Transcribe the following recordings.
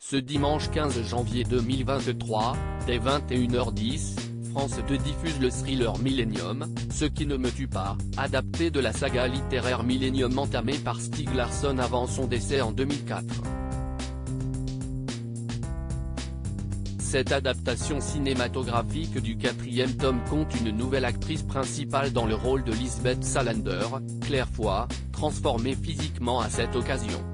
Ce dimanche 15 janvier 2023, dès 21h10, France 2 diffuse le thriller Millennium, Ce qui ne me tue pas, adapté de la saga littéraire Millennium entamée par Stieg Larsson avant son décès en 2004. Cette adaptation cinématographique du 4e tome compte une nouvelle actrice principale dans le rôle de Lisbeth Salander, Claire Foy, transformée physiquement à cette occasion.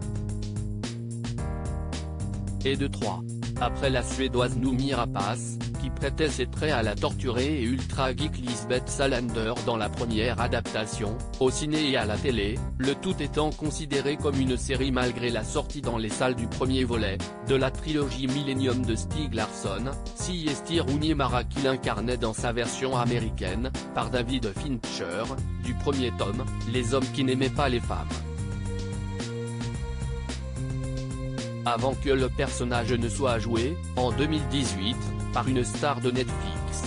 Et de 3. Après la Suédoise Noomi Rapace, qui prêtait ses traits à la torturée et ultra-geek Lisbeth Salander dans la première adaptation, au ciné et à la télé, le tout étant considéré comme une série malgré la sortie dans les salles du premier volet, de la trilogie Millennium de Stieg Larsson, Siesti Runnimara qui l'incarnait dans sa version américaine, par David Fincher, du premier tome, Les hommes qui n'aimaient pas les femmes. Avant que le personnage ne soit joué, en 2018, par une star de Netflix.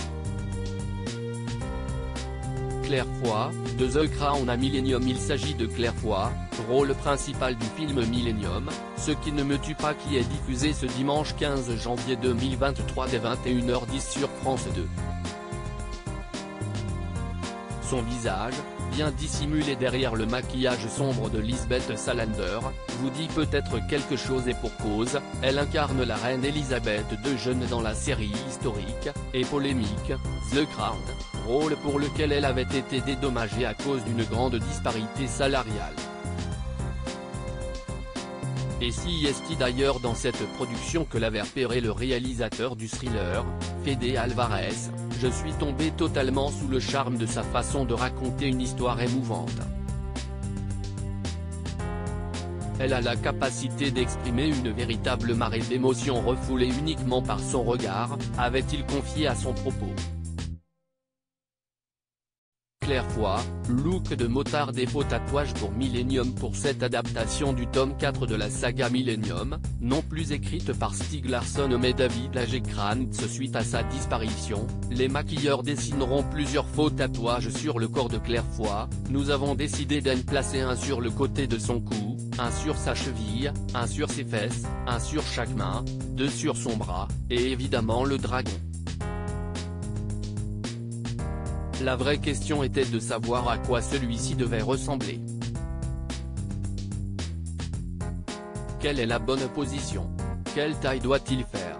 Claire Foy, de The Crown à Millennium. Il s'agit de Claire Foy, rôle principal du film Millennium, Ce qui ne me tue pas qui est diffusé ce dimanche 15 janvier 2023 dès 21h10 sur France 2. Son visage, bien dissimulé derrière le maquillage sombre de Lisbeth Salander, vous dit peut-être quelque chose et pour cause, elle incarne la reine Elisabeth II jeune dans la série historique, et polémique, The Crown, rôle pour lequel elle avait été dédommagée à cause d'une grande disparité salariale. Et si est-il d'ailleurs dans cette production que l'avait repéré le réalisateur du thriller, Fede Alvarez, je suis tombé totalement sous le charme de sa façon de raconter une histoire émouvante. Elle a la capacité d'exprimer une véritable marée d'émotions refoulées uniquement par son regard, avait-il confié à son propos. Claire Foy, look de motard et faux tatouage pour Millennium. Pour cette adaptation du tome 4 de la saga Millennium, non plus écrite par Stieg Larsson mais David Lagercrantz suite à sa disparition, les maquilleurs dessineront plusieurs faux tatouages sur le corps de Claire Foy. Nous avons décidé d'en placer un sur le côté de son cou, un sur sa cheville, un sur ses fesses, un sur chaque main, 2 sur son bras, et évidemment le dragon. La vraie question était de savoir à quoi celui-ci devait ressembler. Quelle est la bonne position? Quelle taille doit-il faire?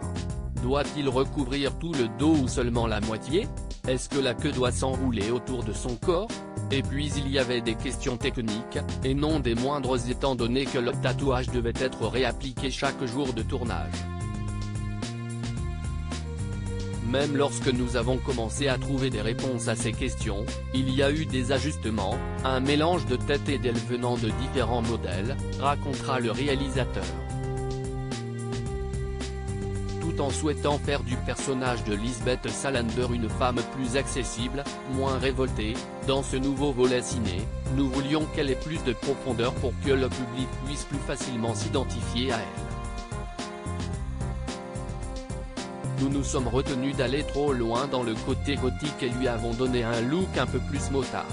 Doit-il recouvrir tout le dos ou seulement la moitié? Est-ce que la queue doit s'enrouler autour de son corps? Et puis il y avait des questions techniques, et non des moindres étant donné que le tatouage devait être réappliqué chaque jour de tournage. Même lorsque nous avons commencé à trouver des réponses à ces questions, il y a eu des ajustements, un mélange de têtes et d'ailes venant de différents modèles, racontera le réalisateur. Tout en souhaitant faire du personnage de Lisbeth Salander une femme plus accessible, moins révoltée, dans ce nouveau volet ciné, nous voulions qu'elle ait plus de profondeur pour que le public puisse plus facilement s'identifier à elle. Nous nous sommes retenus d'aller trop loin dans le côté gothique et lui avons donné un look un peu plus motard.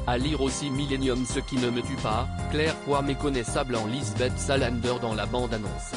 À lire aussi Millennium Ce qui ne me tue pas, Claire Foy méconnaissable en Lisbeth Salander dans la bande-annonce.